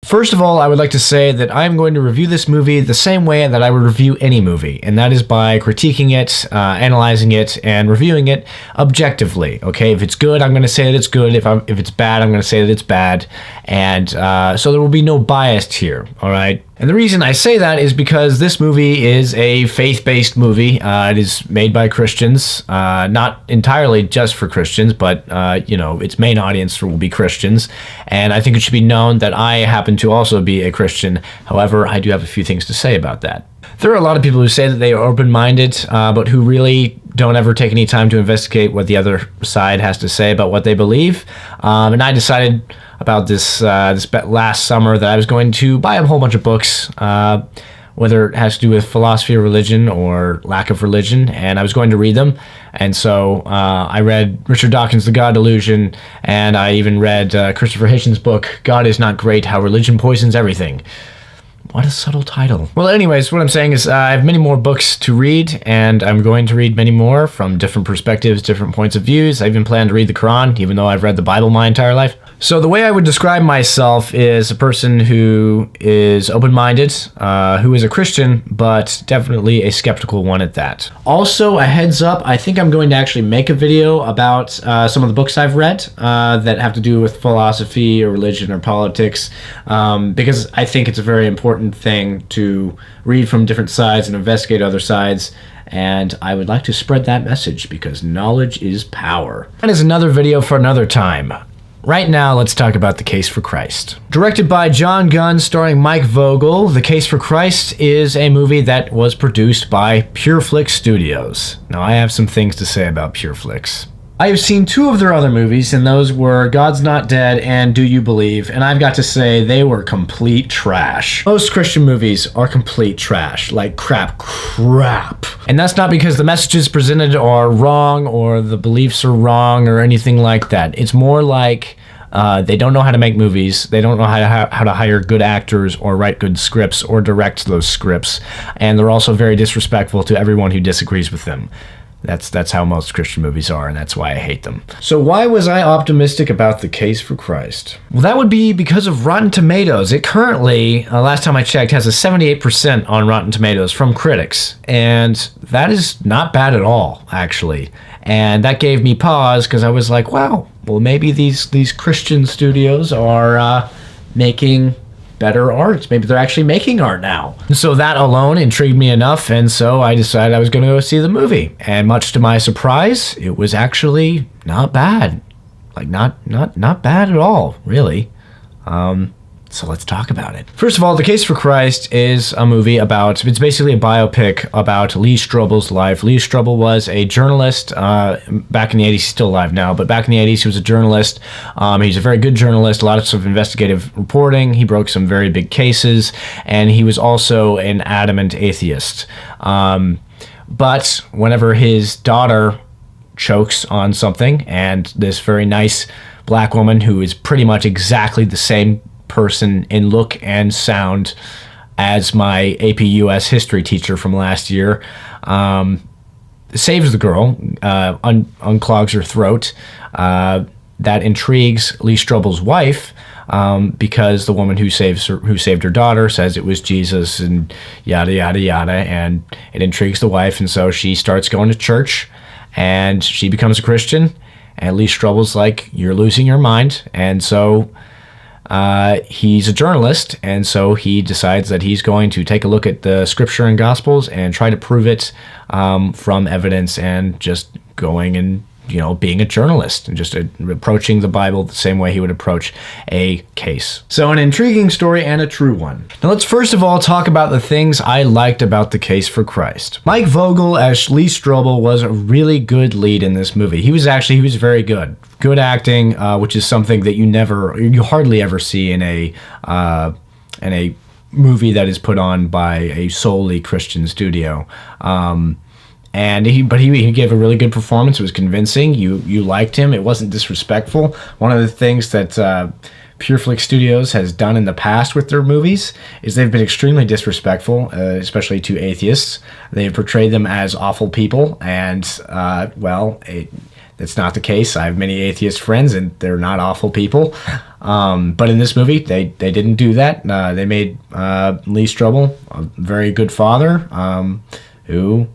First of all, I would like to say that I'm going to review this movie the same way that I would review any movie, and that is by critiquing it, analyzing it, and reviewing it objectively. Okay, if it's good, I'm going to say that it's good. If it's bad, I'm going to say that it's bad, and so there will be no bias here. All right. And the reason I say that is because this movie is a faith-based movie. It is made by Christians, not entirely just for Christians, but, its main audience will be Christians. And I think it should be known that I happen to also be a Christian. However, I do have a few things to say about that. There are a lot of people who say that they are open-minded, but who really don't ever take any time to investigate what the other side has to say about what they believe. And I decided about this last summer that I was going to buy a whole bunch of books, whether it has to do with philosophy of religion or lack of religion, and I was going to read them. And so I read Richard Dawkins' The God Delusion, and I even read Christopher Hitchens' book, God Is Not Great, How Religion Poisons Everything. What a subtle title. Well, anyways, what I'm saying is I have many more books to read, and I'm going to read many more from different perspectives, different points of views. I even plan to read the Quran, even though I've read the Bible my entire life. So the way I would describe myself is a person who is open-minded, who is a Christian, but definitely a skeptical one at that. Also, a heads up, I think I'm going to actually make a video about some of the books I've read that have to do with philosophy or religion or politics, because I think it's a very important thing to read from different sides and investigate other sides. And I would like to spread that message because knowledge is power. That is another video for another time. Right now, let's talk about The Case for Christ. Directed by John Gunn, starring Mike Vogel, The Case for Christ is a movie that was produced by PureFlix Studios. Now, I have some things to say about PureFlix. I have seen two of their other movies, and those were God's Not Dead and Do You Believe, and I've got to say they were complete trash. Most Christian movies are complete trash, like crap. And that's not because the messages presented are wrong or the beliefs are wrong or anything like that. It's more like they don't know how to make movies, they don't know how to hire good actors or write good scripts or direct those scripts, and they're also very disrespectful to everyone who disagrees with them. That's how most Christian movies are, and that's why I hate them. So why was I optimistic about The Case for Christ? Well, that would be because of Rotten Tomatoes. It currently, last time I checked, has a 78% on Rotten Tomatoes from critics, and that is not bad at all, actually. And that gave me pause, because I was like, wow, well, maybe these Christian studios are making better art. Maybe they're actually making art now. So that alone intrigued me enough, and so I decided I was going to go see the movie. And much to my surprise, it was actually not bad. Like, not bad at all, really. So let's talk about it. First of all, The Case for Christ is a movie it's basically a biopic about Lee Strobel's life. Lee Strobel was a journalist back in the 80s. He's still alive now, but back in the 80s, he was a journalist. He's a very good journalist, lots of investigative reporting. He broke some very big cases, and he was also an adamant atheist. But whenever his daughter chokes on something, and this very nice black woman who is pretty much exactly the same person in look and sound as my AP US history teacher from last year, saves the girl, unclogs her throat. That intrigues Lee Strobel's wife, because the woman who saved her daughter says it was Jesus and yada yada yada, and it intrigues the wife, and so she starts going to church, and she becomes a Christian, and Lee Strobel's like, "You're losing your mind," and so he's a journalist, and so he decides that he's going to take a look at the scripture and gospels and try to prove it from evidence, and just going and being a journalist and just approaching the Bible the same way he would approach a case. So an intriguing story and a true one. Now let's first of all talk about the things I liked about The Case for Christ. Mike Vogel as Lee Strobel was a really good lead in this movie. He was very good. Good acting, which is something that you hardly ever see in a movie that is put on by a solely Christian studio. And he gave a really good performance. It was convincing. You liked him. It wasn't disrespectful. One of the things that PureFlix Studios has done in the past with their movies is they've been extremely disrespectful, especially to atheists. They've portrayed them as awful people, and That's not the case. I have many atheist friends, and they're not awful people. But in this movie, they didn't do that. They made Lee Strobel a very good father who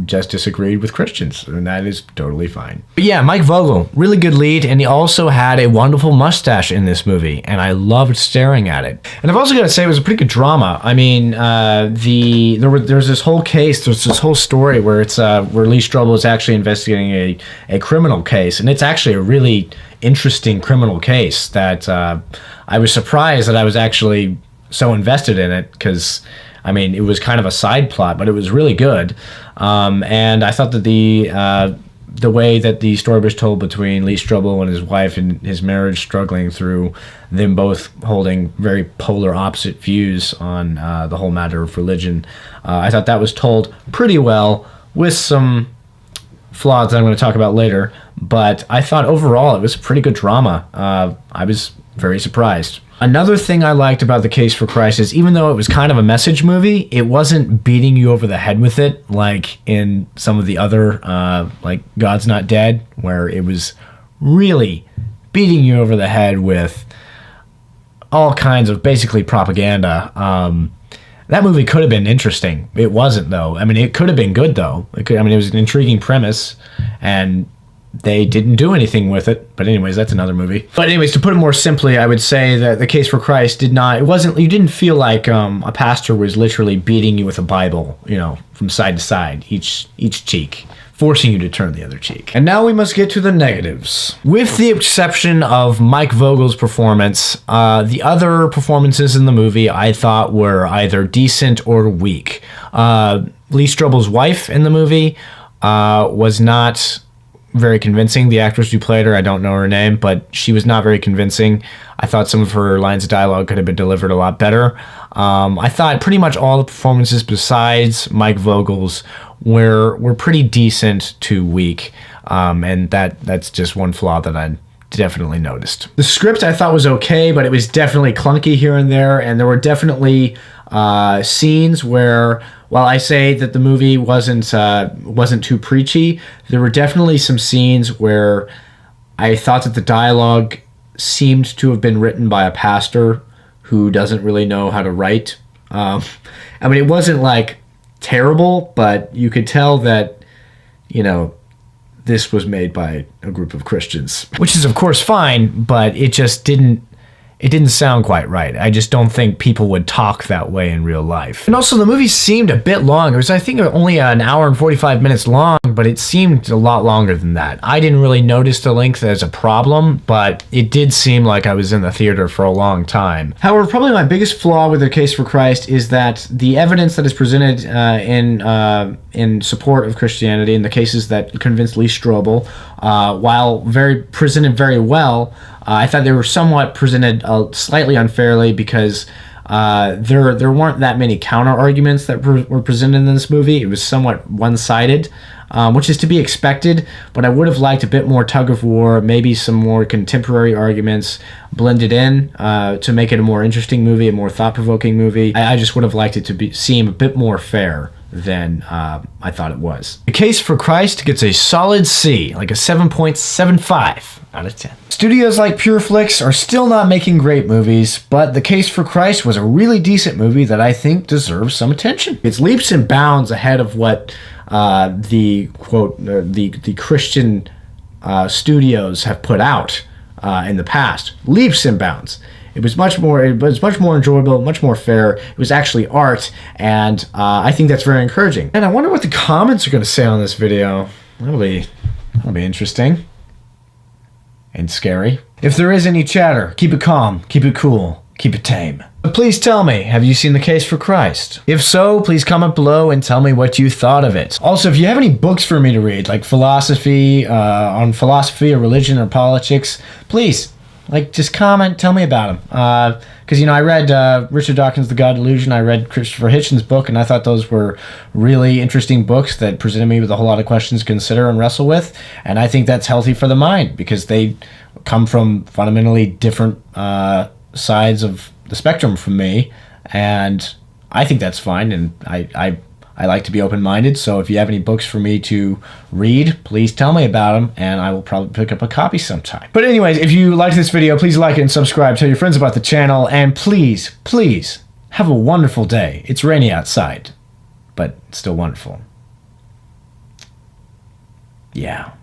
just disagreed with Christians, and that is totally fine. But yeah, Mike Vogel, really good lead, and he also had a wonderful mustache in this movie, and I loved staring at it. And I've also got to say, it was a pretty good drama. I mean, there's this whole case, there's this whole story where it's where Lee Strobel is actually investigating a criminal case, and it's actually a really interesting criminal case that I was surprised that I was actually so invested in it, because I mean, it was kind of a side plot, but it was really good. And I thought that the way that the story was told between Lee Strobel and his wife and his marriage struggling through them both holding very polar opposite views on the whole matter of religion, I thought that was told pretty well, with some flaws that I'm going to talk about later. But I thought overall it was a pretty good drama. I was very surprised. Another thing I liked about The Case for Christ is, even though it was kind of a message movie, it wasn't beating you over the head with it like in some of the other, like God's Not Dead, where it was really beating you over the head with all kinds of basically propaganda. That movie could have been interesting. It wasn't, though. I mean, it could have been good, though. It was an intriguing premise, and they didn't do anything with it. But anyways, that's another movie. But anyways, to put it more simply, I would say that The Case for Christ you didn't feel like a pastor was literally beating you with a Bible, from side to side, each cheek, forcing you to turn the other cheek. And now we must get to the negatives. With the exception of Mike Vogel's performance, the other performances in the movie I thought were either decent or weak. Lee Strobel's wife in the movie was not very convincing. The actress who played her, I don't know her name, but she was not very convincing. I thought some of her lines of dialogue could have been delivered a lot better. I thought pretty much all the performances besides Mike Vogel's were pretty decent to weak, and that's just one flaw that I definitely noticed. The script I thought was okay, but it was definitely clunky here and there, and there were definitely scenes where, while I say that the movie wasn't too preachy, there were definitely some scenes where I thought that the dialogue seemed to have been written by a pastor who doesn't really know how to write. I mean, it wasn't like terrible, but you could tell that, this was made by a group of Christians, which is of course fine, but it just didn't sound quite right. I just don't think people would talk that way in real life. And also, the movie seemed a bit long. It was, I think, only an hour and 45 minutes long, but it seemed a lot longer than that. I didn't really notice the length as a problem, but it did seem like I was in the theater for a long time. However, probably my biggest flaw with The Case for Christ is that the evidence that is presented in support of Christianity, in the cases that convinced Lee Strobel, while presented very well, I thought they were somewhat presented slightly unfairly, because there weren't that many counter arguments that were presented in this movie. It was somewhat one-sided, which is to be expected, but I would have liked a bit more tug of war, maybe some more contemporary arguments blended in to make it a more interesting movie, a more thought-provoking movie. I just would have liked it to seem a bit more fair than I thought it was. The Case for Christ gets a solid C, like a 7.75 out of 10. Studios like Flix are still not making great movies, but The Case for Christ was a really decent movie that I think deserves some attention. It's leaps and bounds ahead of what the Christian studios have put out in the past. Leaps and bounds. It was much more enjoyable, much more fair. It was actually art, and I think that's very encouraging. And I wonder what the comments are going to say on this video. That'll be interesting and scary. If there is any chatter, keep it calm, keep it cool, keep it tame. But please tell me, have you seen The Case for Christ? If so, please comment below and tell me what you thought of it. Also, if you have any books for me to read, like philosophy, on philosophy or religion or politics, please, just comment, tell me about them. Because, I read Richard Dawkins' The God Delusion, I read Christopher Hitchens' book, and I thought those were really interesting books that presented me with a whole lot of questions to consider and wrestle with. And I think that's healthy for the mind, because they come from fundamentally different sides of the spectrum from me. And I think that's fine, and I I like to be open-minded, so if you have any books for me to read, please tell me about them, and I will probably pick up a copy sometime. But anyways, if you liked this video, please like it and subscribe. Tell your friends about the channel, and please, please, have a wonderful day. It's rainy outside, but still wonderful. Yeah.